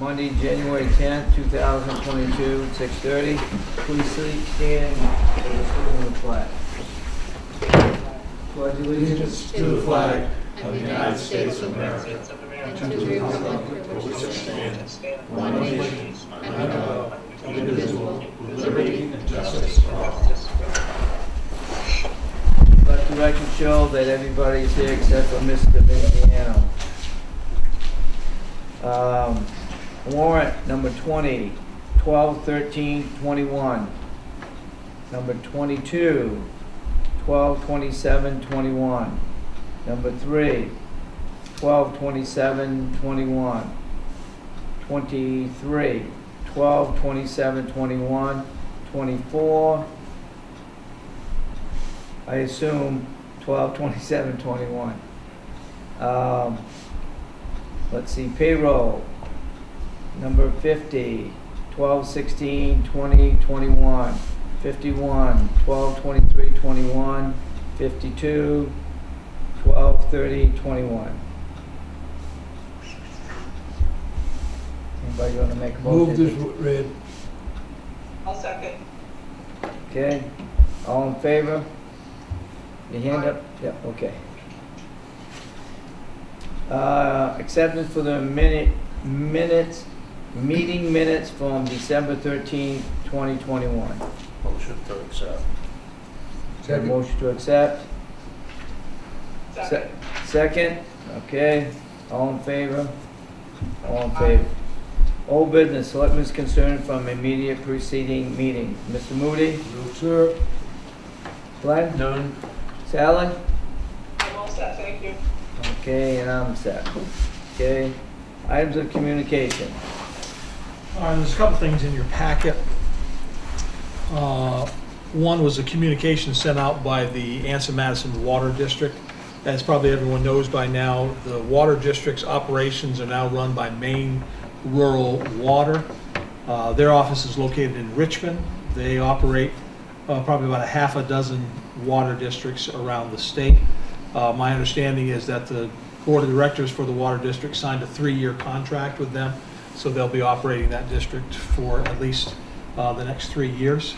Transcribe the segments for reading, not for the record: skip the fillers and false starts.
Monday, January 10th, 2022, 6:30. Please stand for the salute of the flag. Pledge allegiance to the flag of the United States of America and to the republic for which it stands, one nation, under God, indivisible, with liberty and justice for all. Let the record show that everybody's here except for Mr. Vinciano. Warrant number 20, 12, 13, 21. Number 22, 12, 27, 21. Number 3, 12, 27, 21. 23, 12, 27, 21. 24, I assume 12, 27, 21. Let's see, payroll, number 50, 12, 16, 20, 21. 51, 12, 23, 21. 52, 12, 30, 21. Anybody want to make a motion? Move this read. I'll second. Okay, all in favor? Your hand up? Yep, okay. Acceptance for the meeting minutes from December 13, 2021. Motion to accept. Second. Motion to accept. Second, okay, all in favor? All in favor. Old business, selectmen's concern from immediate preceding meeting. Mr. Moody? No, sir. Glenn? None. Sally? I'm all set, thank you. Okay, and I'm set. Okay, items of communication. All right, there's a couple things in your packet. One was a communication sent out by the Madison Water District. As probably everyone knows by now, the water district's operations are now run by Maine Rural Water. Their office is located in Richmond. They operate probably about a half a dozen water districts around the state. My understanding is that the board of directors for the water district signed a 3-year contract with them, so they'll be operating that district for at least the next 3 years.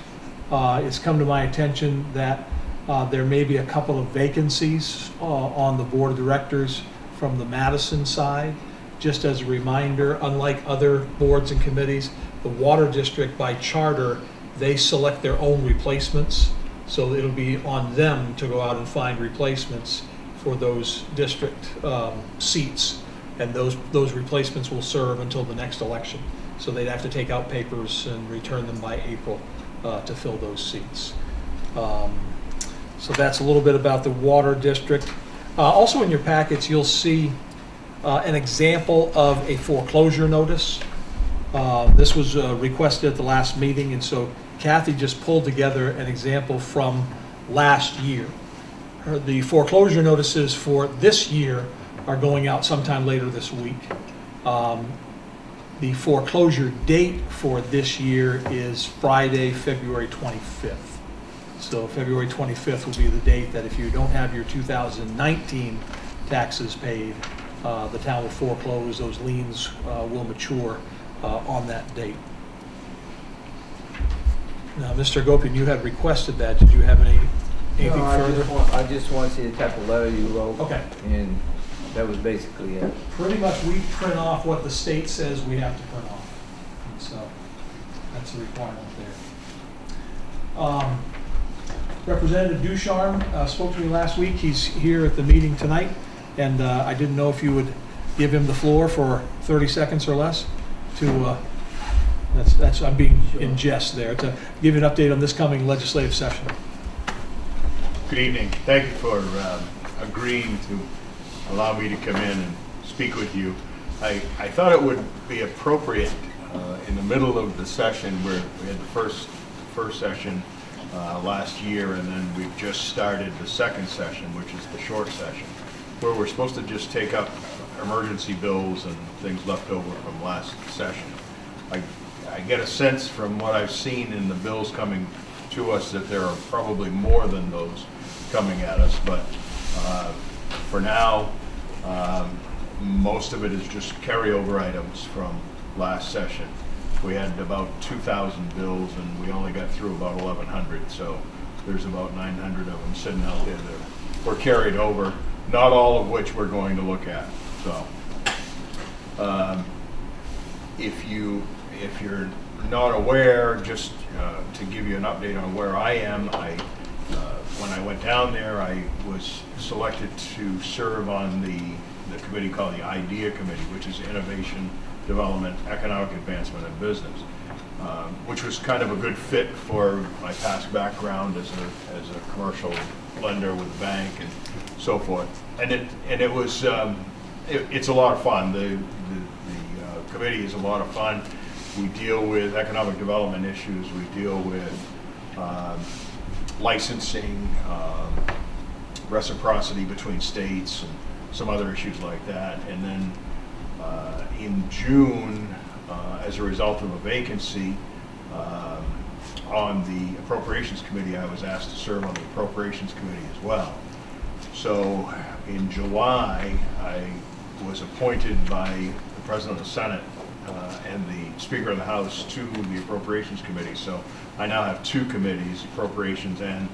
It's come to my attention that there may be a couple of vacancies on the board of directors from the Madison side. Just as a reminder, unlike other boards and committees, the water district by charter, they select their own replacements. So it'll be on them to go out and find replacements for those district seats. And those replacements will serve until the next election. So they'd have to take out papers and return them by April to fill those seats. So that's a little bit about the water district. Also in your packets, you'll see an example of a foreclosure notice. This was requested at the last meeting, and so Kathy just pulled together an example from last year. The foreclosure notices for this year are going out sometime later this week. The foreclosure date for this year is Friday, February 25th. So February 25th will be the date that if you don't have your 2019 taxes paid, the town will foreclose. Those liens will mature on that date. Now, Mr. Gopian, you had requested that. Did you have anything further? I just want to see the type of letter you wrote. Okay. And that was basically it. Pretty much we print off what the state says we have to print off. And so that's a requirement there. Representative Ducharme spoke to me last week. He's here at the meeting tonight, and I didn't know if you would give him the floor for 30 seconds or less to, I'm being in jest there, to give you an update on this coming legislative session. Good evening. Thank you for agreeing to allow me to come in and speak with you. I thought it would be appropriate in the middle of the session where we had the first session last year, and then we've just started the second session, which is the short session, where we're supposed to just take up emergency bills and things left over from last session. I get a sense from what I've seen in the bills coming to us that there are probably more than those coming at us, but for now, most of it is just carryover items from last session. We had about 2,000 bills, and we only got through about 1,100, so there's about 900 of them sitting out there that were carried over, not all of which we're going to look at. So if you're not aware, just to give you an update on where I am, when I went down there, I was selected to serve on the committee called the IDEA Committee, which is Innovation, Development, Economic Advancement, and Business, which was kind of a good fit for my past background as a commercial lender with a bank and so forth. And it was it's a lot of fun. The committee is a lot of fun. We deal with economic development issues. We deal with licensing, reciprocity between states, and some other issues like that. And then in June, as a result of a vacancy on the Appropriations Committee, I was asked to serve on the Appropriations Committee as well. So in July, I was appointed by the President of the Senate and the Speaker of the House to the Appropriations Committee. So I now have two committees, Appropriations and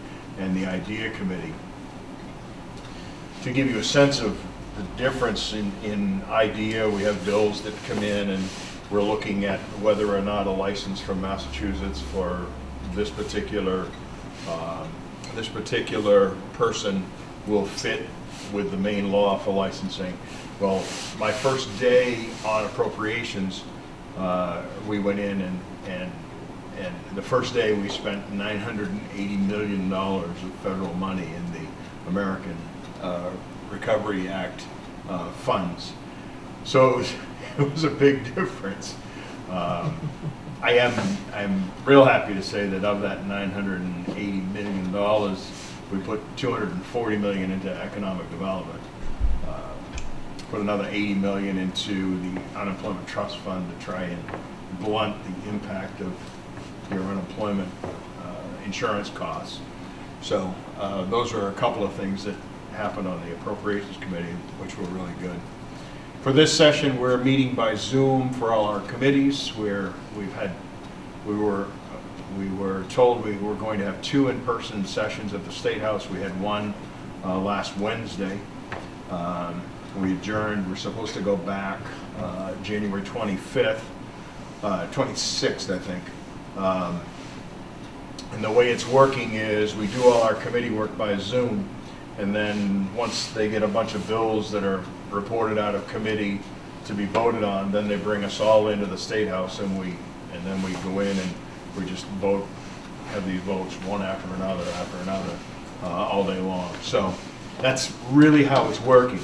the IDEA Committee. To give you a sense of the difference in IDEA, we have bills that come in and we're looking at whether or not a license from Massachusetts for this particular person will fit with the main law for licensing. Well, my first day on appropriations, we went in and the first day we spent $980 million of federal money in the American Recovery Act funds. So it was a big difference. I'm real happy to say that of that $980 million, we put $240 million into economic development. Put another $80 million into the unemployment trust fund to try and blunt the impact of your unemployment insurance costs. So those are a couple of things that happened on the Appropriations Committee, which were really good. For this session, we're meeting by Zoom for all our committees, where we were told we were going to have 2 in-person sessions at the State House. We had one last Wednesday. We adjourned. We're supposed to go back January 26th, I think. And the way it's working is we do all our committee work by Zoom, and then once they get a bunch of bills that are reported out of committee to be voted on, then they bring us all into the State House, and then we go in and we just vote, have these votes one after another, all day long. So that's really how it's working.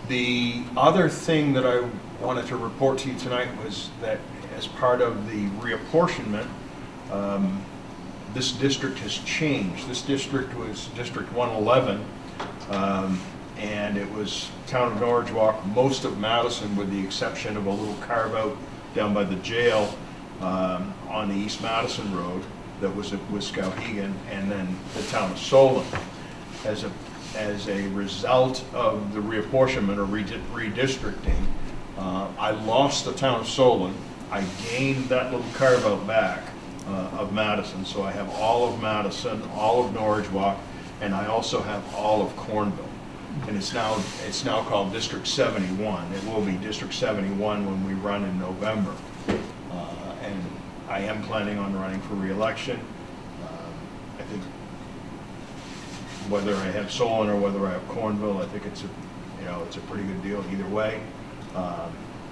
The other thing that I wanted to report to you tonight was that as part of the reapportionment, this district has changed. This district was District 111, and it was town of Norridgewock, most of Madison, with the exception of a little carve-out down by the jail on the East Madison Road that was with Skowhegan, and then the town of Solon. As a result of the reapportionment or redistricting, I lost the town of Solon. I gained that little carve-out back of Madison, so I have all of Madison, all of Norridgewock, and I also have all of Cornville. And it's now called District 71. It will be District 71 when we run in November. And I am planning on running for re-election. I think whether I have Solon or whether I have Cornville, I think it's a pretty good deal either way.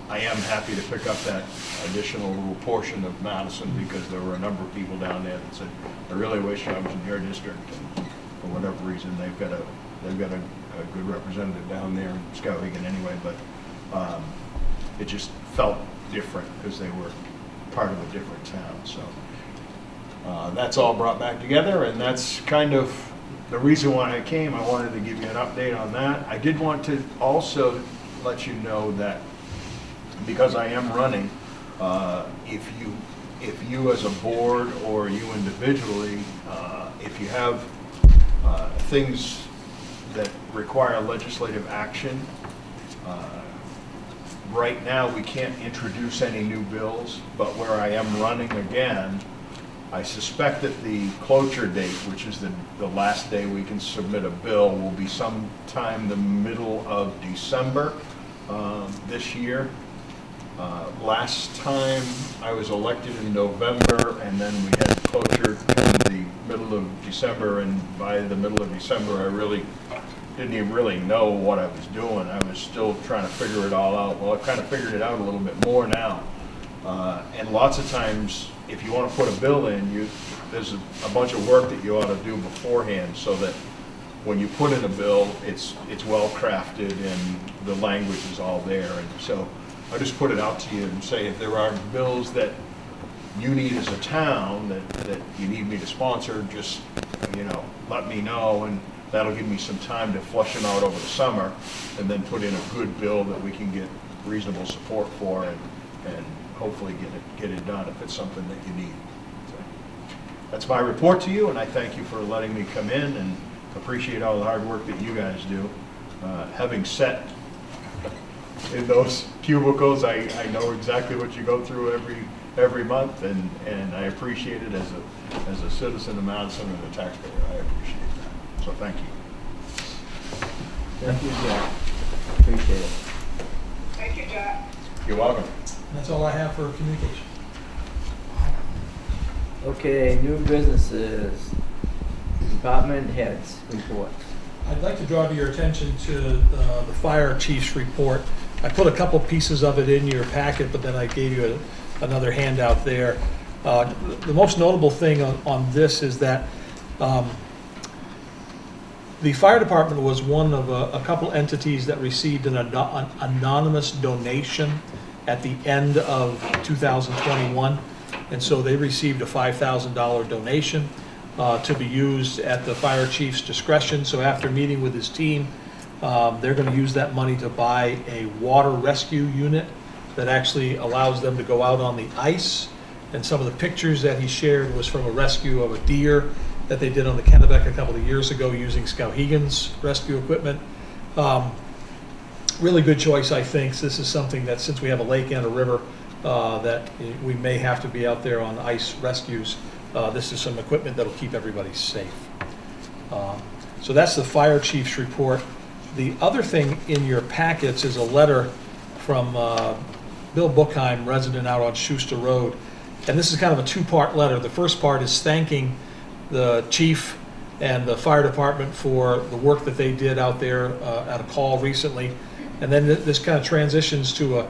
I am happy to pick up that additional little portion of Madison because there were a number of people down there that said, I really wish I was in your district. And for whatever reason, they've got a good representative down there in Skowhegan anyway, but it just felt different because they were part of a different town. So that's all brought back together, and that's kind of the reason why I came. I wanted to give you an update on that. I did want to also let you know that because I am running, if you as a board or you individually, if you have things that require legislative action, right now, we can't introduce any new bills, but where I am running again, I suspect that the cloture date, which is the last day we can submit a bill, will be sometime the middle of December this year. Last time I was elected in November, and then we had cloture in the middle of December, and by the middle of December, I really didn't even really know what I was doing. I was still trying to figure it all out. Well, I've kind of figured it out a little bit more now. And lots of times, if you want to put a bill in, there's a bunch of work that you ought to do beforehand, so that when you put in a bill, it's well crafted and the language is all there. And so I just put it out to you and say, if there are bills that you need as a town that you need me to sponsor, just, let me know, and that'll give me some time to flush them out over the summer, and then put in a good bill that we can get reasonable support for, and hopefully get it done if it's something that you need. So that's my report to you, and I thank you for letting me come in, and appreciate all the hard work that you guys do. Having sat in those cubicles, I know exactly what you go through every month, and I appreciate it as a citizen of Madison and a taxpayer. I appreciate that. So thank you. Thank you, Jack. Appreciate it. Thank you, Jack. You're welcome. That's all I have for communication. Okay, new businesses, department heads reports. I'd like to draw to your attention to the fire chief's report. I put a couple pieces of it in your packet, but then I gave you another handout there. The most notable thing on this is that the fire department was one of a couple entities that received an anonymous donation at the end of 2021. And so they received a $5,000 donation to be used at the fire chief's discretion. So after meeting with his team, they're going to use that money to buy a water rescue unit that actually allows them to go out on the ice. And some of the pictures that he shared was from a rescue of a deer that they did on the Kennebec a couple of years ago using Skowhegan's rescue equipment. Really good choice, I think. This is something that, since we have a lake and a river, that we may have to be out there on ice rescues. This is some equipment that'll keep everybody safe. So that's the fire chief's report. The other thing in your packets is a letter from Bill Bookheim, resident out on Schuster Road. And this is kind of a two-part letter. The first part is thanking the chief and the fire department for the work that they did out there at a call recently. And then this kind of transitions to a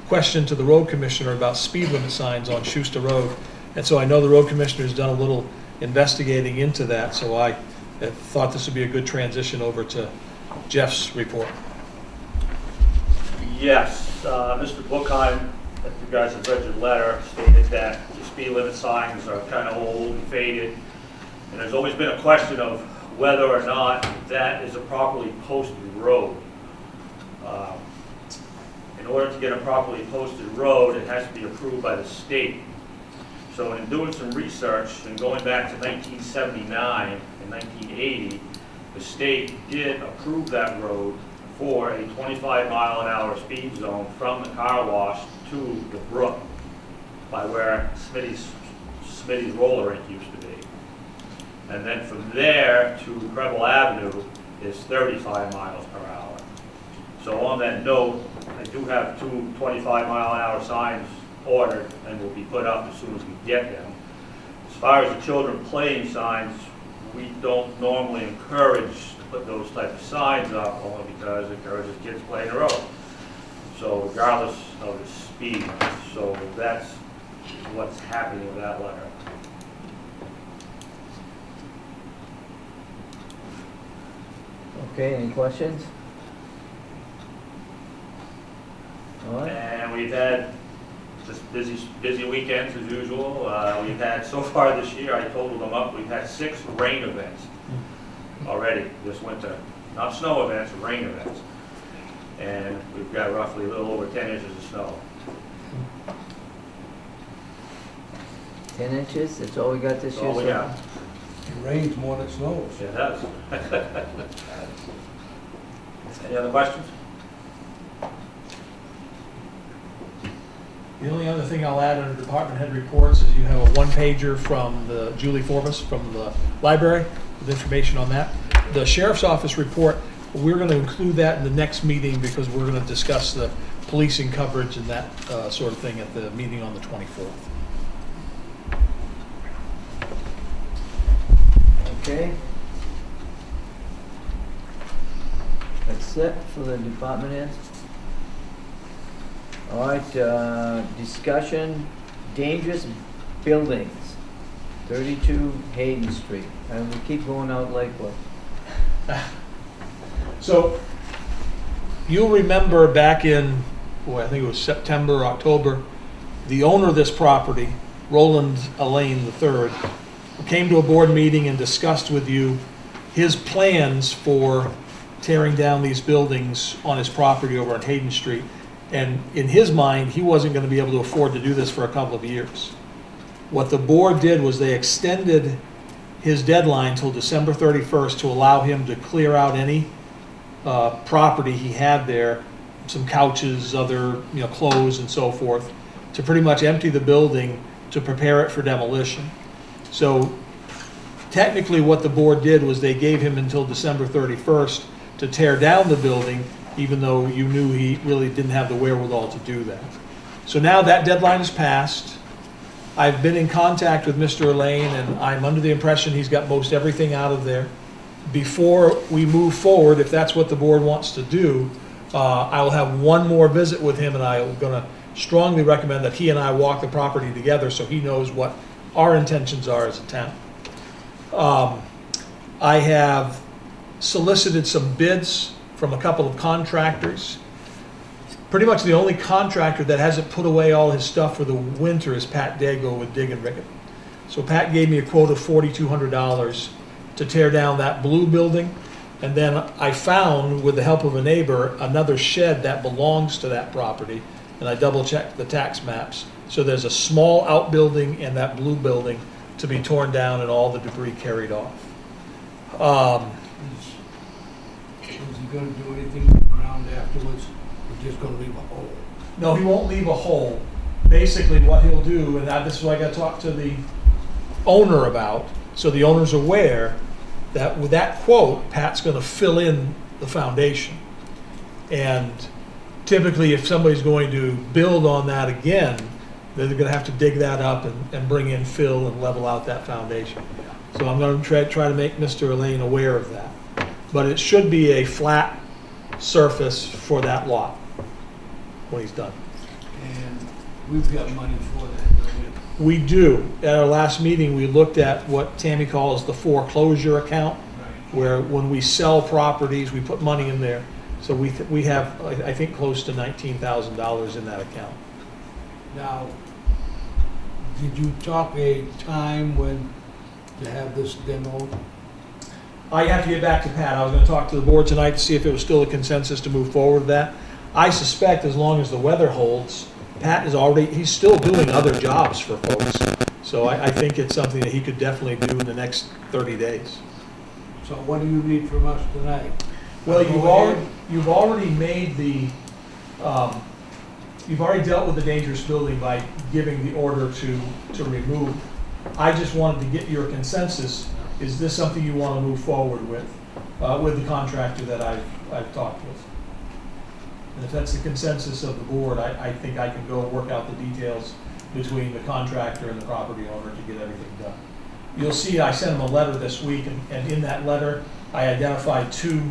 question to the road commissioner about speed limit signs on Schuster Road. And so I know the road commissioner has done a little investigating into that, so I thought this would be a good transition over to Jeff's report. Yes, Mr. Bookheim, if you guys have read your letter, stated that the speed limit signs are kind of old and faded, and there's always been a question of whether or not that is a properly posted road. In order to get a properly posted road, it has to be approved by the state. So in doing some research and going back to 1979 and 1980, the state did approve that road for a 25-mile-an-hour speed zone from the car wash to the brook by where Smitty's roller rink used to be. And then from there to Preble Avenue is 35 miles per hour. So on that note, I do have two 25-mile-an-hour signs ordered and will be put up as soon as we get them. As far as the children playing signs, we don't normally encourage to put those type of signs up, only because it encourages kids playing the road. So regardless of the speed, so that's what's happening with that letter. Okay, any questions? All right. And we've had just busy weekends as usual. We've had, so far this year, I totaled them up, we've had 6 rain events already this winter. Not snow events, rain events. And we've got roughly a little over 10 inches of snow. 10 inches, that's all we got this That's year? all we so got. far? It rains more than it snows. It does. Any other questions? The only other thing I'll add under department head reports is you have a one-pager from the Julie Forbes from the library with information on that. The sheriff's office report, we're going to include that in the next meeting because we're going to discuss the policing coverage and that sort of thing at the meeting on the 24th. Okay. That's it for the department heads. All right, discussion, dangerous buildings, 32 Hayden Street. And we keep going out Lakewood. So you'll remember back in, I think it was September, October, the owner of this property, Roland Elaine III, came to a board meeting and discussed with you his plans for tearing down these buildings on his property over on Hayden Street. And in his mind, he wasn't going to be able to afford to do this for a couple of years. What the board did was they extended his deadline till December 31st to allow him to clear out any property he had there, some couches, other clothes and so forth, to pretty much empty the building to prepare it for demolition. So technically what the board did was they gave him until December 31st to tear down the building, even though you knew he really didn't have the wherewithal to do that. So now that deadline is passed. I've been in contact with Mr. Elaine, and I'm under the impression he's got most everything out of there. Before we move forward, if that's what the board wants to do, I'll have one more visit with him, and I'm going to strongly recommend that he and I walk the property together so he knows what our intentions are as a town. I have solicited some bids from a couple of contractors. Pretty much the only contractor that hasn't put away all his stuff for the winter is Pat Dago with Dig and Ricket. So Pat gave me a quote of $4,200 to tear down that blue building. And then I found, with the help of a neighbor, another shed that belongs to that property. And I double checked the tax maps. So there's a small outbuilding and that blue building to be torn down and all the debris carried off. Is he gonna do anything with the ground afterwards, or just gonna leave a hole? No, he won't leave a hole. Basically what he'll do, and this is what I got to talk to the owner about, so the owner's aware that with that quote, Pat's going to fill in the foundation. And typically if somebody's going to build on that again, they're going to have to dig that up and bring in fill and level out that foundation. So I'm going to try to make Mr. Elaine aware of that. But it should be a flat surface for that lot when he's done. And we've got money for that, don't we? We do. At our last meeting, we looked at what Tammy calls the foreclosure account, where when we sell properties, we put money in there. So we have, I think, close to $19,000 in that account. Now, did you talk a time when to have this demoed? I have to get back to Pat. I was going to talk to the board tonight to see if it was still a consensus to move forward with that. I suspect as long as the weather holds, Pat is he's still doing other jobs for folks. So I think it's something that he could definitely do in the next 30 days. So what do you need from us tonight? Well, you've already made the, you've already dealt with the dangerous building by giving the order to remove. I just wanted to get your consensus. Is this something you want to move forward with the contractor that I've talked with? And if that's the consensus of the board, I think I can go work out the details between the contractor and the property owner to get everything done. You'll see I sent him a letter this week, and in that letter, I identified 2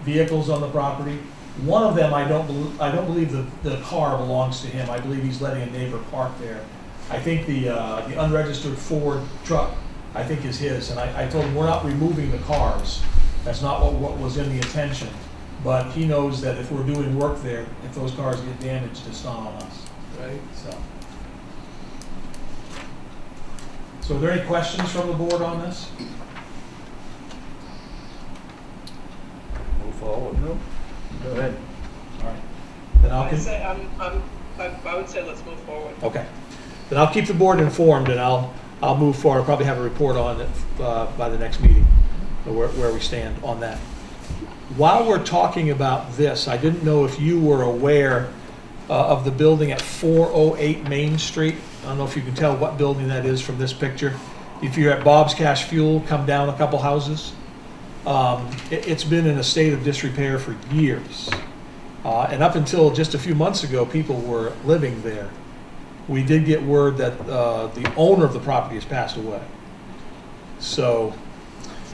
vehicles on the property. One of them, I don't believe the car belongs to him. I believe he's letting a neighbor park there. I think the unregistered Ford truck, I think, is his. And I told him we're not removing the cars. That's not what was in the intention. But he knows that if we're doing work there, if those cars get damaged, it's not on us. Right? So are there any questions from the board on this? Move forward. Nope. Go ahead. All right. Then I'll I would say let's move forward. okay. Then I'll keep the board informed, and I'll move forward. I'll probably have a report on it by the next meeting, where we stand on that. While we're talking about this, I didn't know if you were aware of the building at 408 Main Street. I don't know if you can tell what building that is from this picture. If you're at Bob's Cash Fuel, come down a couple houses. It's been in a state of disrepair for years. And up until just a few months ago, people were living there. We did get word that the owner of the property has passed away. So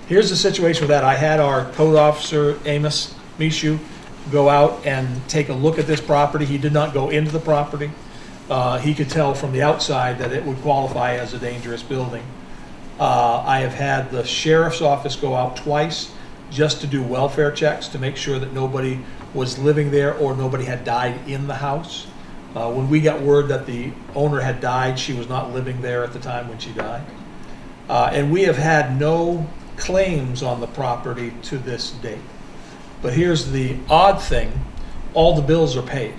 here's the situation with that. I had our code officer, Amos Mishu, go out and take a look at this property. He did not go into the property. He could tell from the outside that it would qualify as a dangerous building. I have had the sheriff's office go out twice just to do welfare checks to make sure that nobody was living there or nobody had died in the house. When we got word that the owner had died, she was not living there at the time when she died. And we have had no claims on the property to this date. But here's the odd thing, all the bills are paid.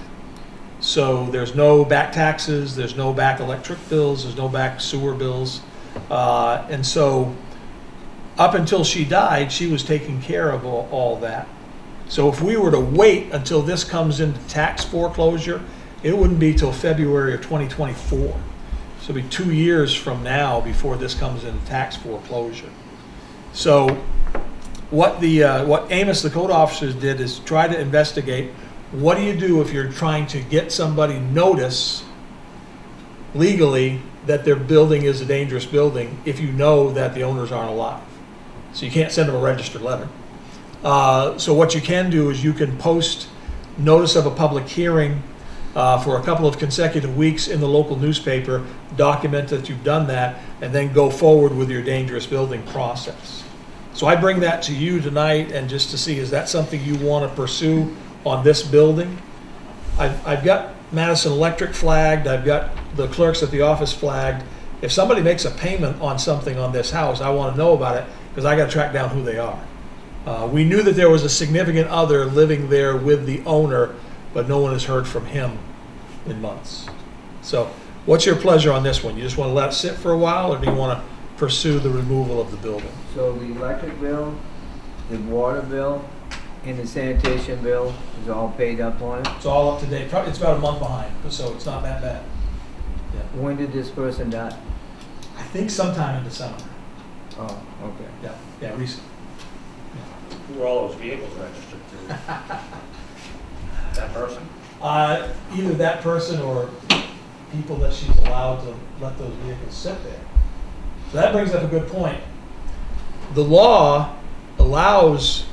So there's no back taxes, there's no back electric bills, there's no back sewer bills. And so up until she died, she was taking care of all that. So if we were to wait until this comes into tax foreclosure, it wouldn't be till February of 2024. So it'll be 2 years from now before this comes into tax foreclosure. So what Amos, the code officers, did is try to investigate what do you do if you're trying to get somebody notice legally that their building is a dangerous building if you know that the owners aren't alive. So you can't send them a registered letter. So what you can do is you can post notice of a public hearing for a couple of consecutive weeks in the local newspaper, document that you've done that, and then go forward with your dangerous building process. So I bring that to you tonight, and just to see, is that something you want to pursue on this building? I've got Madison Electric flagged, I've got the clerks at the office flagged. If somebody makes a payment on something on this house, I want to know about it, because I got to track down who they are. We knew that there was a significant other living there with the owner, but no one has heard from him in months. So what's your pleasure on this one? You just want to let it sit for a while, or do you want to pursue the removal of the building? So the electric bill, the water bill, and the sanitation bill is all paid up on it? It's all up to date. It's about a month behind, so it's not that bad. Yeah. When did this person die? I think sometime in December. Oh, okay. Yeah, recent. Who are all those vehicles registered to? That person? Either that person or people that she's allowed to let those vehicles sit there. So that brings up a good point. The law allows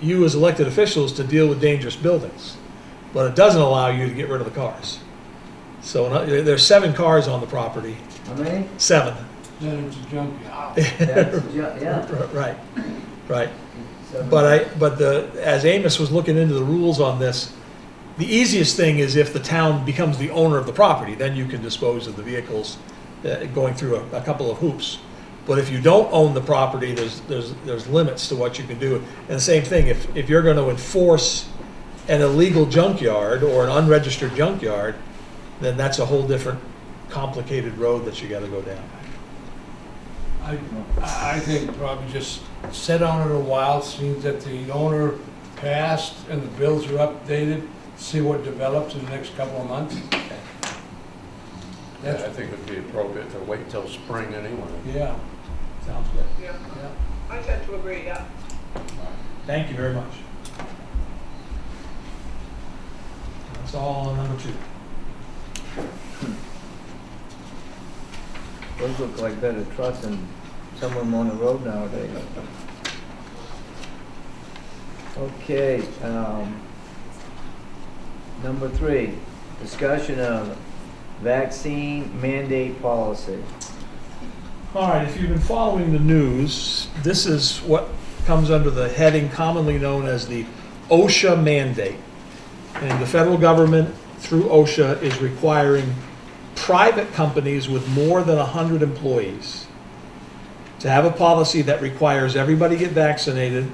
you as elected officials to deal with dangerous buildings, but it doesn't allow you to get rid of the cars. So there's 7 cars on the property. How many? 7. Then it's a junkyard. Yeah. Right. So- But as Amos was looking into the rules on this, the easiest thing is if the town becomes the owner of the property, then you can dispose of the vehicles going through a couple of hoops. But if you don't own the property, there's limits to what you can do. And the same thing, if you're going to enforce an illegal junkyard or an unregistered junkyard, then that's a whole different complicated road that you got to go down. I think probably just sit on it a while, see that the owner passed and the bills are updated, see what develops in the next couple of months. Yeah, I think it'd be appropriate to wait till spring anyway. Yeah. Sounds good. Yeah, Yeah. I tend to agree, yeah. Thank you very much. That's all on number 2. Those look like better trucks than some of them on the road nowadays. Okay, number 3, discussion of vaccine mandate policy. All right, if you've been following the news, this is what comes under the heading commonly known as the OSHA mandate. And the federal government, through OSHA, is requiring private companies with more than 100 employees to have a policy that requires everybody get vaccinated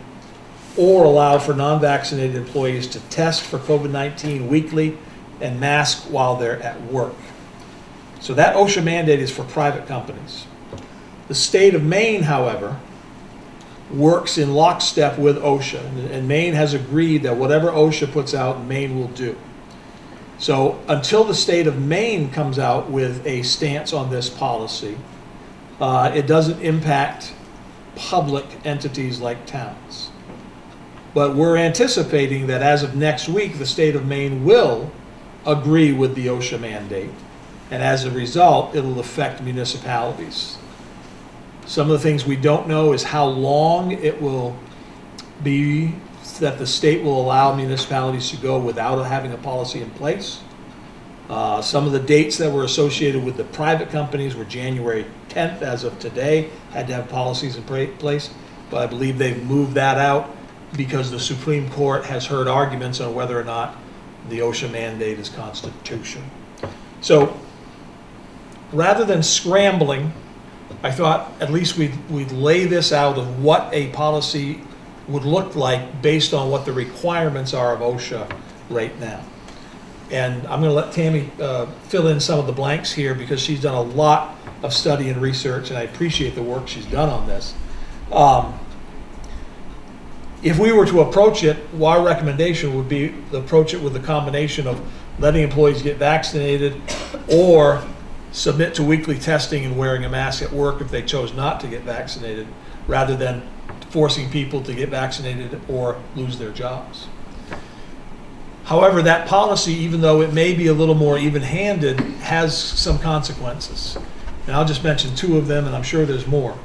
or allow for non-vaccinated employees to test for COVID-19 weekly and mask while they're at work. So that OSHA mandate is for private companies. The state of Maine, however, works in lockstep with OSHA, and Maine has agreed that whatever OSHA puts out, Maine will do. So until the state of Maine comes out with a stance on this policy, it doesn't impact public entities like towns. But we're anticipating that as of next week, the state of Maine will agree with the OSHA mandate. And as a result, it'll affect municipalities. Some of the things we don't know is how long it will be that the state will allow municipalities to go without having a policy in place. Some of the dates that were associated with the private companies were January 10th, as of today, had to have policies in place. But I believe they've moved that out because the Supreme Court has heard arguments on whether or not the OSHA mandate is constitutional. So rather than scrambling, I thought at least we'd lay this out of what a policy would look like based on what the requirements are of OSHA right now. And I'm going to let Tammy fill in some of the blanks here because she's done a lot of study and research, and I appreciate the work she's done on this. If we were to approach it, our recommendation would be to approach it with a combination of letting employees get vaccinated or submit to weekly testing and wearing a mask at work if they chose not to get vaccinated, rather than forcing people to get vaccinated or lose their jobs. However, that policy, even though it may be a little more even-handed, has some consequences. And I'll just mention two of them, and I'm sure there's more.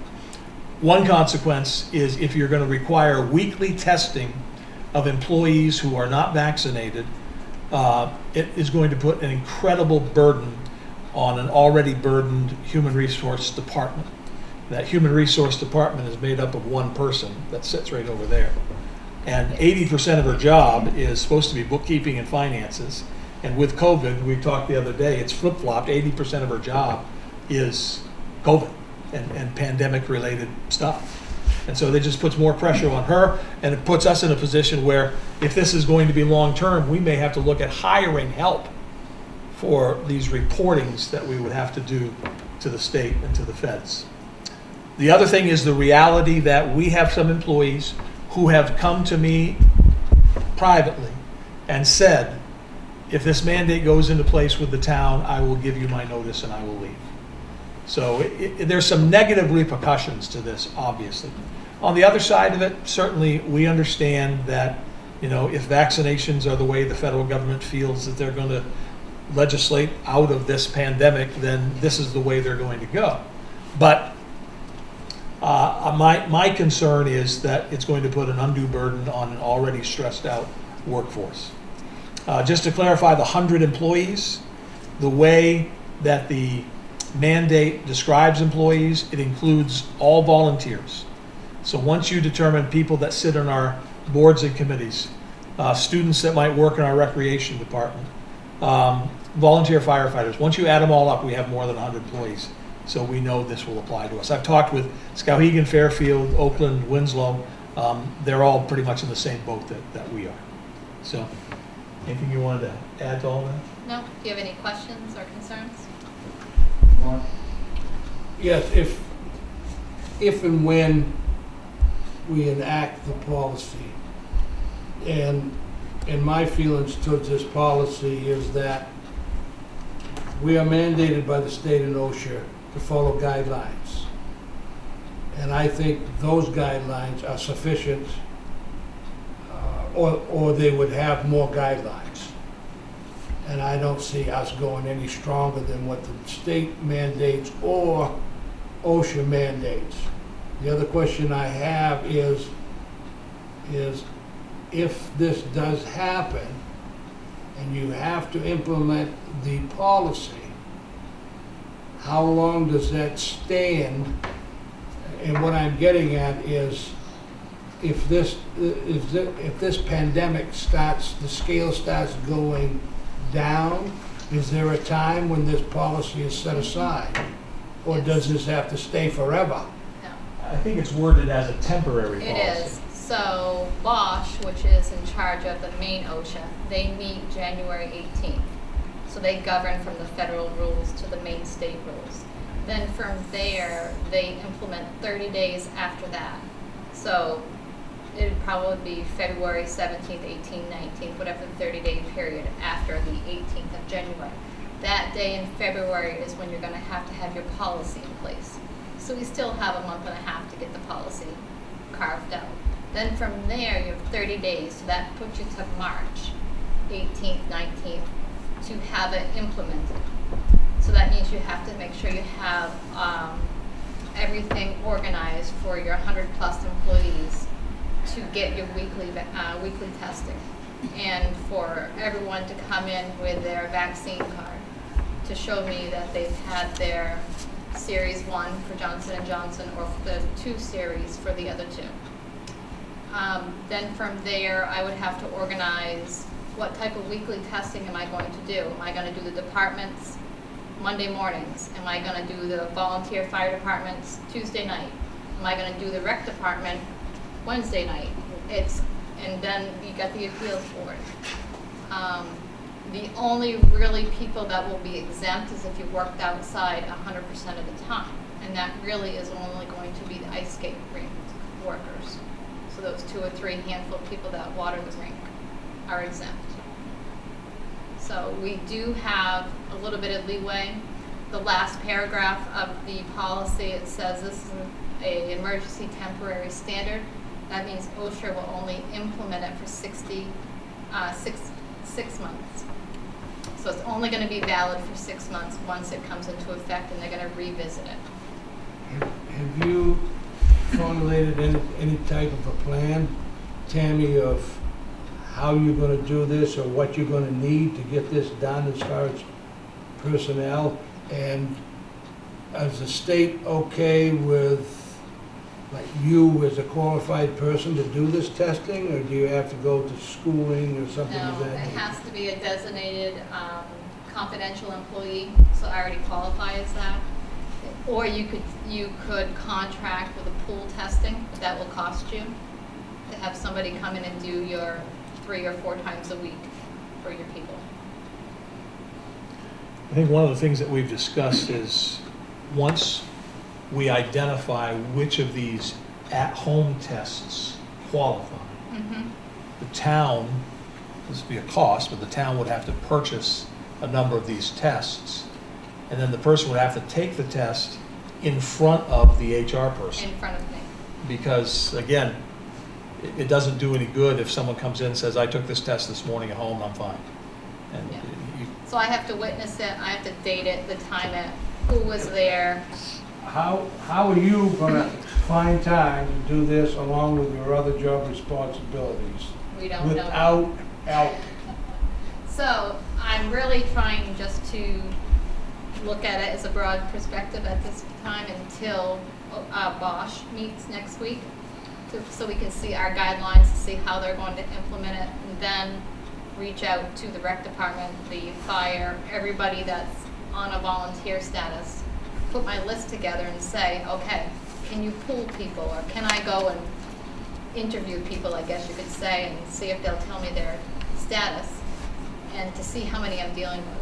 One consequence is if you're going to require weekly testing of employees who are not vaccinated, it is going to put an incredible burden on an already burdened human resource department. That human resource department is made up of one person that sits right over there. And 80% of her job is supposed to be bookkeeping and finances. And with COVID, we talked the other day, it's flip-flopped. 80% of her job is COVID and pandemic-related stuff. And so that just puts more pressure on her, and it puts us in a position where if this is going to be long-term, we may have to look at hiring help for these reportings that we would have to do to the state and to the feds. The other thing is the reality that we have some employees who have come to me privately and said, if this mandate goes into place with the town, I will give you my notice and I will leave. So there's some negative repercussions to this, obviously. On the other side of it, certainly we understand that, if vaccinations are the way the federal government feels that they're going to legislate out of this pandemic, then this is the way they're going to go. But my concern is that it's going to put an undue burden on an already stressed out workforce. Just to clarify, the 100 employees, the way that the mandate describes employees, it includes all volunteers. So once you determine people that sit on our boards and committees, students that might work in our recreation department, volunteer firefighters, once you add them all up, we have more than 100 employees. So we know this will apply to us. I've talked with Skowhegan, Fairfield, Oakland, Winslow. They're all pretty much in the same boat that we are. So anything you wanted to add to all that? No? Do you have any questions or concerns? Yes, if and when we enact the policy, and my feelings towards this policy is that we are mandated by the state and OSHA to follow guidelines. And I think those guidelines are sufficient, or they would have more guidelines. And I don't see us going any stronger than what the state mandates or OSHA mandates. The other question I have is if this does happen and you have to implement the policy, how long does that stand? And what I'm getting at is if this pandemic the scale starts going down, is there a time when this policy is set aside? Or does this have to stay forever? No. I think it's worded as a temporary policy. It is. So Bosch, which is in charge of the main OSHA, they meet January 18th. So they govern from the federal rules to the main state rules. Then from there, they implement 30 days after that. So it'd probably be February 17th, 18th, 19th, whatever the 30-day period after the 18th of January. That day in February is when you're going to have your policy in place. So we still have a month and a half to get the policy carved out. Then from there, you have 30 days, so that puts you to March 18th, 19th to have it implemented. So that means you have to make sure you have everything organized for your 100+ employees to get your weekly testing, and for everyone to come in with their vaccine card to show me that they've had their Series 1 for Johnson & Johnson or the 2 series for the other 2. Then from there, I would have to organize what type of weekly testing am I going to do. Am I going to do the departments Monday mornings? Am I going to do the volunteer fire departments Tuesday night? Am I going to do the rec department Wednesday night? And then you got the appeals board. The only really people that will be exempt is if you worked outside 100% of the time. And that really is only going to be the ice skate rink workers. So those 2 or 3 handful of people that water the rink are exempt. So we do have a little bit of leeway. The last paragraph of the policy, it says this is an emergency temporary standard. That means OSHA will only implement it for 6 months. So it's only going to be valid for 6 months once it comes into effect, and they're going to revisit it. Have you formulated any type of a plan, Tammy, of how you're going to do this or what you're going to need to get this done as far as personnel? And is the state okay with, like, you as a qualified person to do this testing, or do you have to go to schooling or something No, of that it nature? has to be a designated confidential employee, so I already qualify as that. Or you could contract with a pool testing, but that will cost you to have somebody come in and do your 3 or 4 times a week for your people. I think one of the things that we've discussed is once we identify which of these at-home tests qualify, the town, this would be a cost, but the town would have to purchase a number of these tests. And then the person would have to take the test in front of the HR person. In front of me. Because, again, it doesn't do any good if someone comes in and says, I took this test this morning at home, I'm fine. And Yeah. you- So I have to witness it, I have to date it, the time it, who was there. How are you going to find time to do this along with your other job responsibilities We don't know. without help? So I'm really trying just to look at it as a broad perspective at this time until Bosch meets next week, so we can see our guidelines, to see how they're going to implement it, and then reach out to the rec department, the fire, everybody that's on a volunteer status, put my list together and say, okay, can you pool people, or can I go and interview people, I guess you could say, and see if they'll tell me their status, and to see how many I'm dealing with.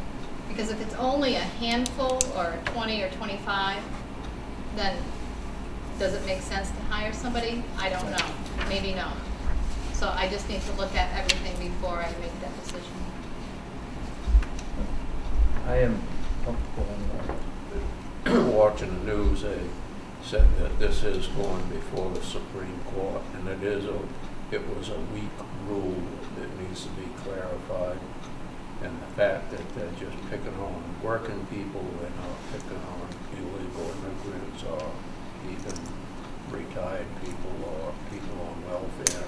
Because if it's only a handful, or 20 or 25, then does it make sense to hire somebody? I don't know, maybe not. So I just need to look at everything before I make that decision. I am comfortable in that. Watching the news, they said that this is going before the Supreme Court, and it was a weak rule that needs to be clarified. And the fact that they're just picking on working people, they're not picking on illegal immigrants or even retired people or people on welfare,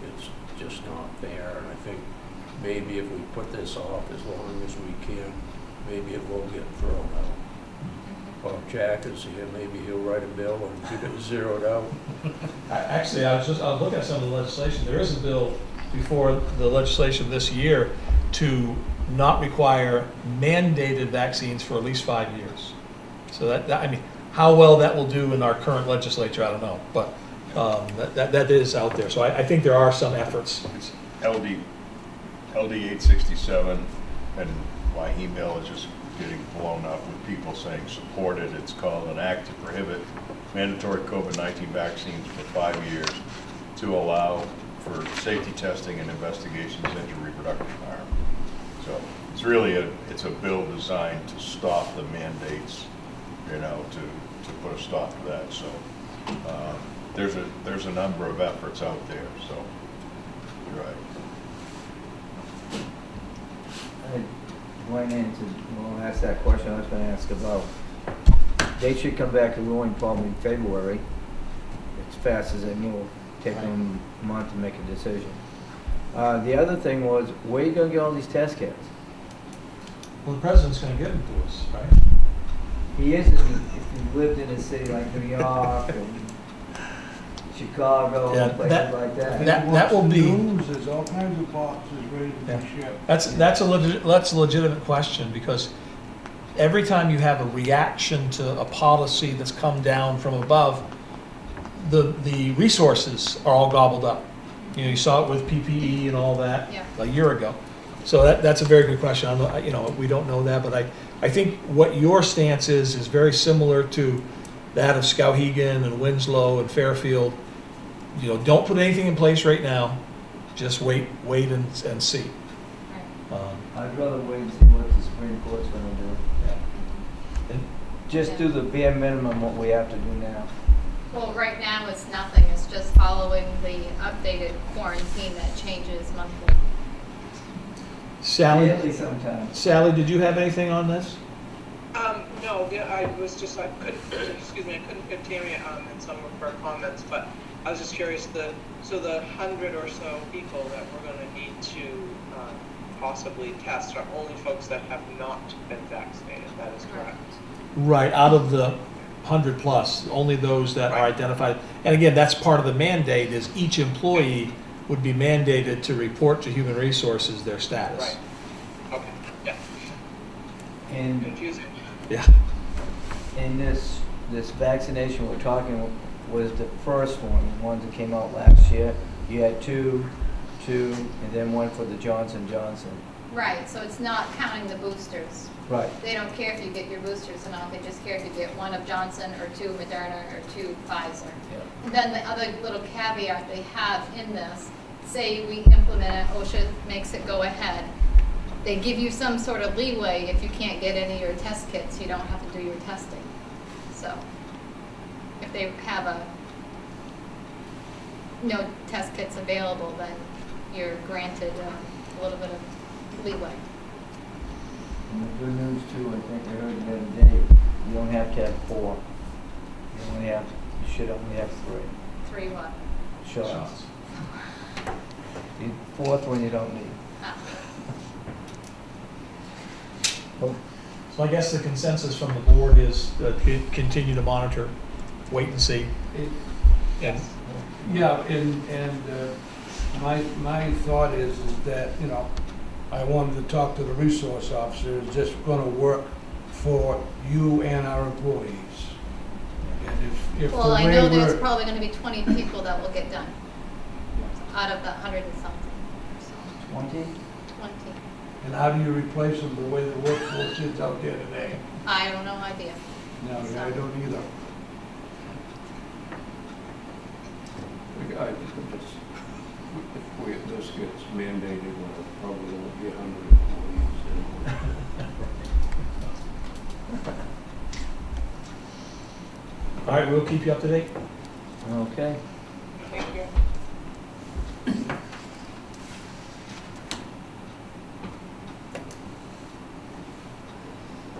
it's just not fair. And I think maybe if we put this off as long as we can, maybe it will get thrown out. Bob Jack is here, maybe he'll write a bill and get it zeroed out. Actually, I was looking at some of the legislation. There is a bill before the legislation this year to not require mandated vaccines for at least 5 years. So that I mean, how well that will do in our current legislature, I don't know, but that is out there. So I think there are some efforts. It's LD 867, and my email is just getting blown up with people saying support it. It's called an act to prohibit mandatory COVID-19 vaccines for 5 years to allow for safety testing and investigations into reproductive harm. So it's really it's a bill designed to stop the mandates, you know, to put a stop to that. So there's a number of efforts out there. So you're right. I went into, well, ask that question I was gonna ask about. They should come back to ruling probably in February, as fast as they move, take them a month to make a decision. The other thing was, where are you gonna get all these test kits? Well, the president's gonna give them to us, right? He is, if you lived in a city like New York and Chicago, Yeah, places that- like that. that will be- There's all kinds of boxes ready to Yeah. be shipped. That's a legitimate question, because every time you have a reaction to a policy that's come down from above, the resources are all gobbled up. You know, you saw it with PPE and all that Yeah. a year ago. So that's a very good question. You know, we don't know that, but I think what your stance is very similar to that of Skowhegan and Winslow and Fairfield. You know, don't put anything in place right now. Just wait and see. Right. I'd rather wait and see what the Supreme Court's gonna do. And Just do the bare minimum what we have to do now. Well, right now it's nothing, it's just following the updated quarantine that changes monthly. Daily Sally, sometimes. did you have anything on this? No, yeah, I couldn't, excuse me, I couldn't get Tammy in some of her comments, but I was just curious, the 100 or so people that we're gonna need to possibly test are only folks that have not been vaccinated, that is correct? Right, out of the 100 plus, only those that are Right. identified. And again, that's part of the mandate, is each employee would be mandated to report to Human Resources their status. Right. Okay, yeah, And confusing. Yeah. in this vaccination we're talking was the first one, the ones that came out last year. You had two, and then one for the Johnson & Johnson. Right, so it's not counting the boosters. Right. They don't care if you get your boosters or not, they just care if you get one of Johnson or two Moderna or two Pfizer. Yeah. And then the other little caveat they have in this, say we implement it, OSHA makes it go ahead. They give you some sort of leeway if you can't get any of your test kits, you don't have to do your testing. So, if they have no test kits available, then you're granted a little bit of leeway. And the good news too, I think I heard the other day, you don't have to have 4. You should only have 3 Three what? shots. The fourth one you don't need. Ah. So I guess the consensus from the board is continue to monitor, wait and see. And Yeah, and my thought is that, you know, I wanted to talk to the resource officer, is just gonna work for you and our employees. And if the Well, I way know there's we're, probably gonna be 20 people that will get done, out of the 100 and something, so, 20? 20. and how do you replace them the way the workforce is out there today? I have no idea. No, I don't either. If this gets mandated, well, it probably won't be 100 employees anymore. all right, we'll keep you up to date. Okay. Thank you.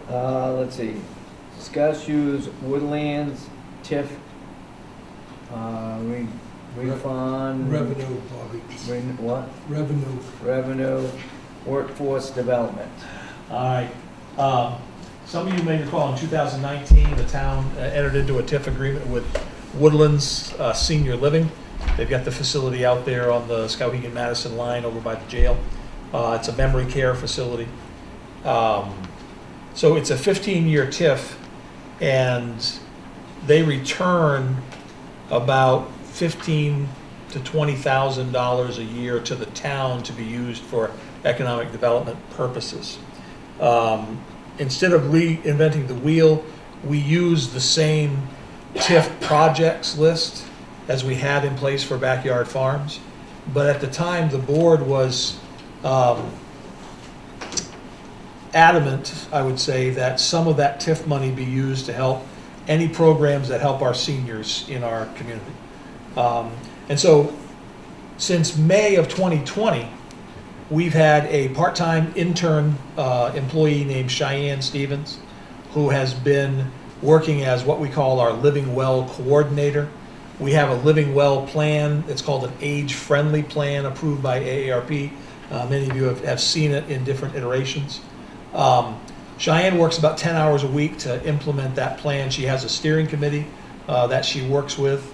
Let's see. Discuss use Woodlands TIF refund. Revenue, Bobby, What? revenue. Revenue, workforce development. All right. Some of you may recall in 2019, the town entered into a TIF agreement with Woodlands Senior Living. They've got the facility out there on the Skowhegan-Madison line over by the jail. It's a memory care facility. So it's a 15-year TIF, and they return about $15,000 to $20,000 a year to the town to be used for economic development purposes. Instead of reinventing the wheel, we use the same TIF projects list as we had in place for backyard farms. But at the time, the board was adamant, I would say, that some of that TIF money be used to help any programs that help our seniors in our community. And so since May of 2020, we've had a part-time intern employee named Cheyenne Stevens, who has been working as what we call our Living Well coordinator. We have a Living Well plan. It's called an age-friendly plan approved by AARP. Many of you have seen it in different iterations. Cheyenne works about 10 hours a week to implement that plan. She has a steering committee that she works with.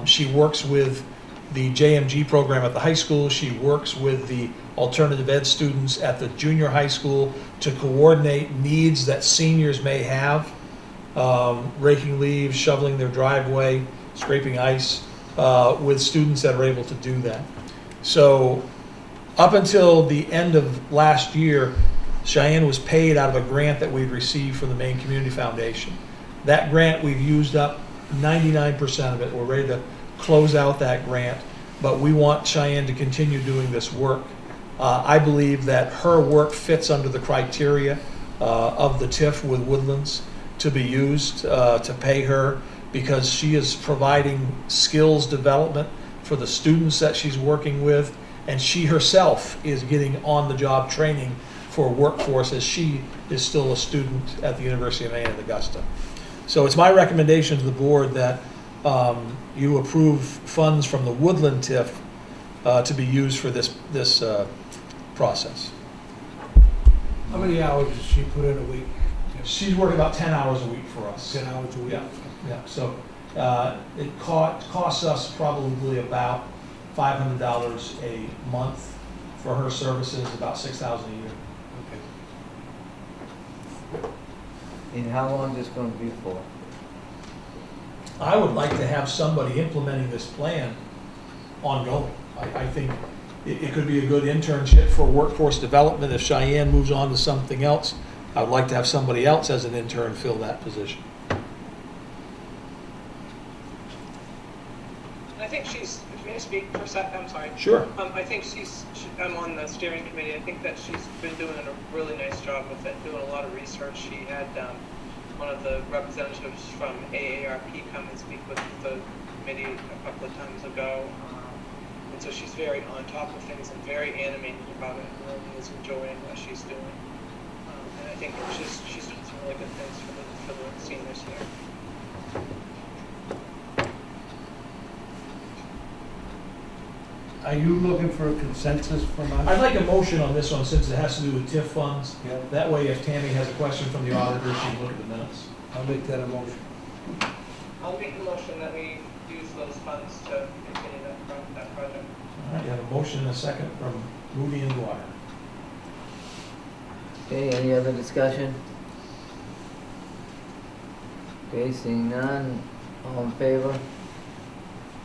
She works with the JMG program at the high school. She works with the alternative ed students at the junior high school to coordinate needs that seniors may have, raking leaves, shoveling their driveway, scraping ice, with students that are able to do that. So up until the end of last year, Cheyenne was paid out of a grant that we'd received from the Maine Community Foundation. That grant, we've used up 99% of it. We're ready to close out that grant, but we want Cheyenne to continue doing this work. I believe that her work fits under the criteria of the TIF with Woodlands to be used to pay her, because she is providing skills development for the students that she's working with, and she herself is getting on-the-job training for workforce as she is still a student at the University of Maine at Augusta. So it's my recommendation to the board that you approve funds from the Woodland TIF to be used for this process. How many hours does she put in a week? She's working about 10 hours a week for us. 10 hours a week? Yeah. So it costs us probably about $500 a month for her services, about $6,000 a year. Okay. And how long is this gonna be for? I would like to have somebody implementing this plan ongoing. I think it could be a good internship for workforce development. If Cheyenne moves on to something else, I would like to have somebody else as an intern fill that position. I think she's, may I speak for a sec? I'm sorry. Sure. I think I'm on the steering committee. I think that she's been doing a really nice job with it, doing a lot of research. She had one of the representatives from AARP come and speak with the committee a couple of times ago. And so she's very on top of things and very animated about it, and really is enjoying what she's doing. And I think she's doing some really good things for the seniors here. Are you looking for a consensus from us? I'd like a motion on this one since it has to do with TIF funds. Yeah. That way, if Tammy has a question from the auditor, she can look at the minutes. I'll make that a motion. I'll make the motion that we use those funds to continue that project. All right, you have a motion and a second from Moody and Dwyer. Okay, any other discussion? Okay, seeing none, all in favor?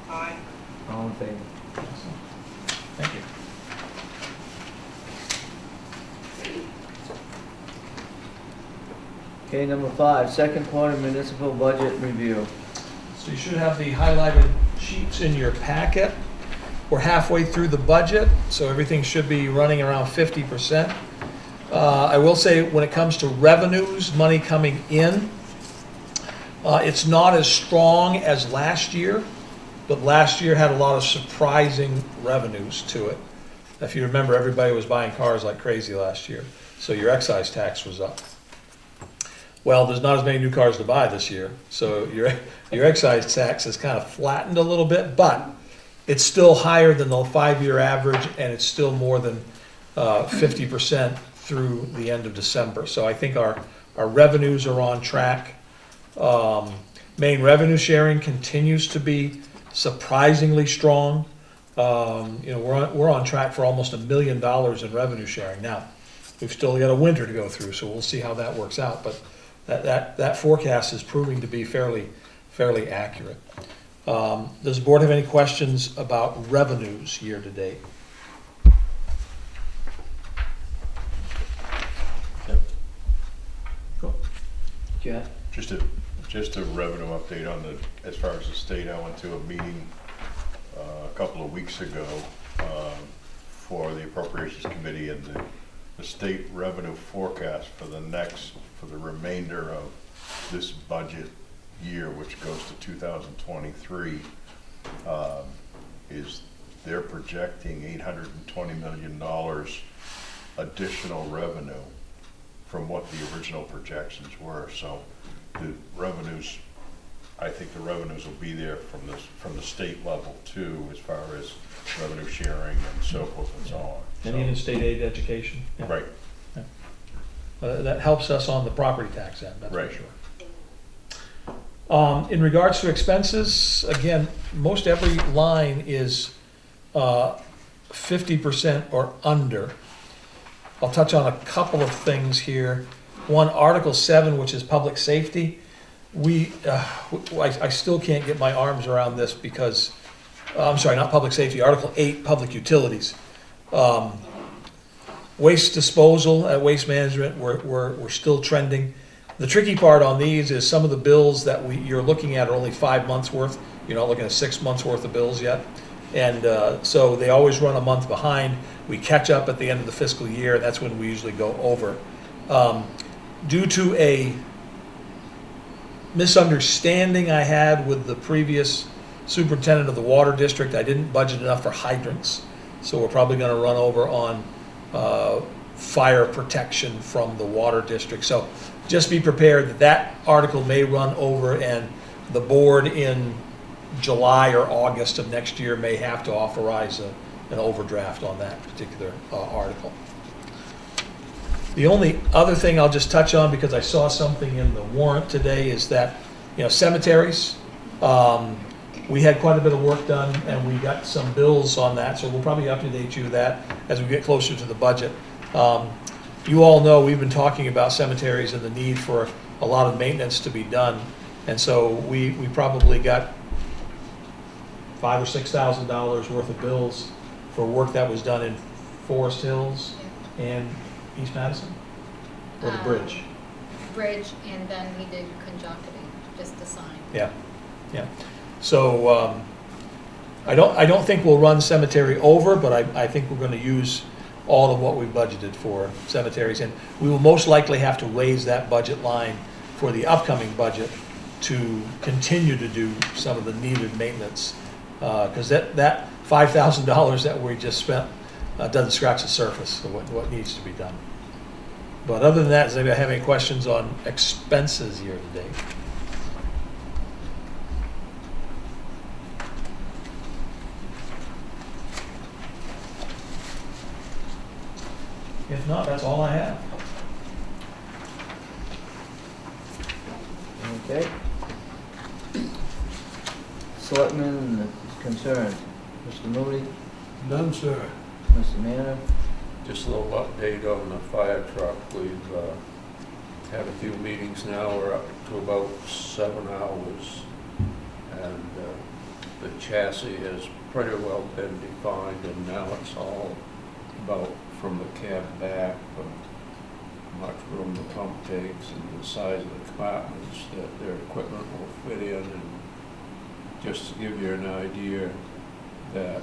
Aye. All in favor. Thank you. Okay, number 5, second quarter municipal budget review. So you should have the highlighted sheets in your packet. We're halfway through the budget, so everything should be running around 50%. I will say when it comes to revenues, money coming in, it's not as strong as last year, but last year had a lot of surprising revenues to it. If you remember, everybody was buying cars like crazy last year, so your excise tax was up. Well, there's not as many new cars to buy this year, so your excise tax has kind of flattened a little bit, but it's still higher than the 5-year average, and it's still more than 50% through the end of December. So I think our revenues are on track. Maine revenue sharing continues to be surprisingly strong. We're on track for almost $1 million in revenue sharing. Now, we've still got a winter to go through, so we'll see how that works out. But that forecast is proving to be fairly accurate. Does the board have any questions about revenues year to date? Jeff? Just a Just a revenue update on the, as far as the state. I went to a meeting a couple of weeks ago for the Appropriations Committee, and the state revenue forecast for the remainder of this budget year, which goes to 2023, is they're projecting $820 million additional revenue from what the original projections were. So the revenues, I think the revenues will be there from the state level too, as far as revenue sharing and so forth and so on. And even state aid education. Yeah. Right. Yeah. That helps us on the property tax end, that's Right. for sure. In regards to expenses, again, most every line is 50% or under. I'll touch on a couple of things here. One, Article 7, which is public safety. I still can't get my arms around this because, I'm sorry, not public safety, Article 8, public utilities. Waste disposal at Waste Management, we're still trending. The tricky part on these is some of the bills that you're looking at are only 5 months worth. You're not looking at 6 months worth of bills yet. And so they always run a month behind. We catch up at the end of the fiscal year, and that's when we usually go over. Due to a misunderstanding I had with the previous superintendent of the water district, I didn't budget enough for hydrants. So we're probably going to run over on fire protection from the water district. So just be prepared that that article may run over, and the board in July or August of next year may have to authorize an overdraft on that particular article. The only other thing I'll just touch on, because I saw something in the warrant today, is that, cemeteries, we had quite a bit of work done and we got some bills on that, so we'll probably update you that as we get closer to the budget. You all know we've been talking about cemeteries and the need for a lot of maintenance to be done, and so we probably got $5,000 or $6,000 worth of bills for work that was done in Forest Hills and East Madison, or the bridge. Bridge, and then we did Conjunctivity, just the sign. Yeah. So I don't think we'll run cemetery over, but I think we're going to use all of what we budgeted for cemeteries, and we will most likely have to raise that budget line for the upcoming budget to continue to do some of the needed maintenance, because that $5,000 that we just spent doesn't scratch the surface of what needs to be done. But other than that, does anybody have any questions on expenses year to date? If not, that's all I have. Okay. Selectmen concerned. Mr. Moody, None, sir. Mr. Manna, Just a little update on the fire truck. We've had a few meetings now. We're up to about 7 hours. And the chassis has pretty well been defined, and now it's all about from the cab back, how much room the pump takes and the size of the compartments that their equipment will fit in. And just to give you an idea, that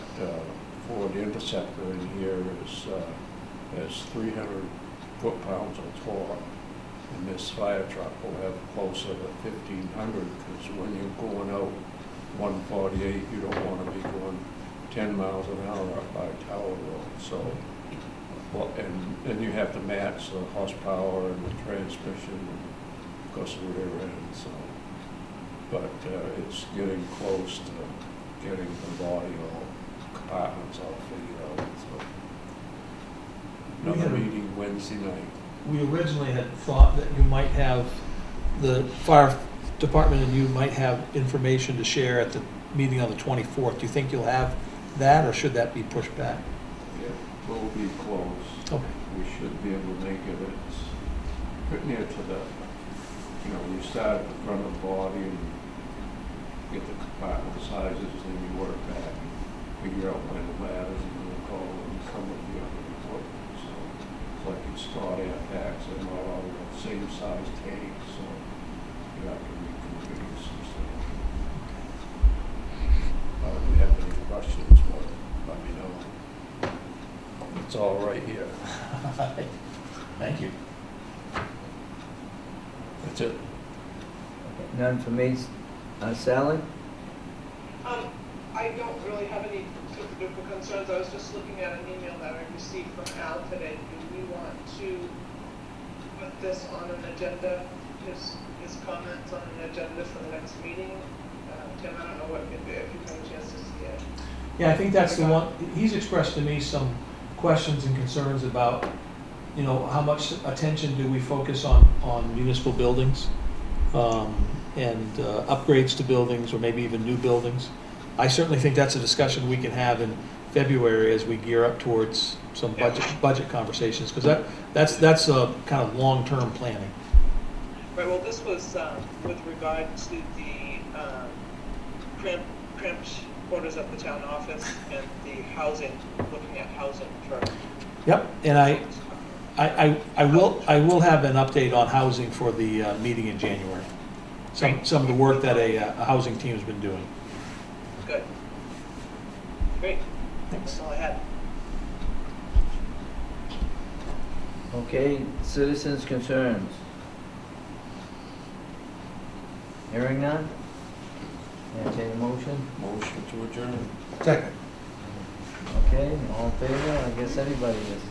Ford Interceptor in here has 300 foot-pounds of torque, and this fire truck will have closer to 1,500, because when you're going out 148, you don't want to be going 10 miles an hour up by Tower Road. So, well, and then you have to match the horsepower and the transmission, and of course the rear end. So, but it's getting close to getting the body all compartments all figured out. So, another meeting Wednesday night. We originally had thought that you might have, the fire department and you might have information to share at the meeting on the 24th. Do you think you'll have that, or should that be pushed back? Yeah, we'll be close. Okay. We should be able to make it. It's pretty near to the, you start at the front of the body and get the compartment sizes, then you work back and figure out when the ladders are going to go and come with the other equipment. So it's like you start air packs, they're not all the same size tanks, so you have to reconfigure you have any questions, let me know. It's all right here. Thank you. That's it. None for me. Sally? I don't really have any super duper concerns. I was just looking at an email that I received from Al today. Do we want to put this on an agenda, his comments on an agenda for the next meeting? Tim, I don't know if you had a chance to see it. Yeah, I think that's the one, he's expressed to me some questions and concerns about, you know, how much attention do we focus on municipal buildings, and upgrades to buildings, or maybe even new buildings. I certainly think that's a discussion we can have in February as we gear up towards some budget conversations, because that's a kind of long-term planning. Right, well, this was with regard to the cramped quarters at the town office and the housing, looking at housing for. Yep, and I will have an update on housing for the meeting in January. Some of the work that a housing team has been doing. Good. Great. Thanks. That's all I had. Okay, citizens' concerns. Hearing none? Entertain a motion? Motion to adjourn. Second. Okay, all in favor? I guess everybody is.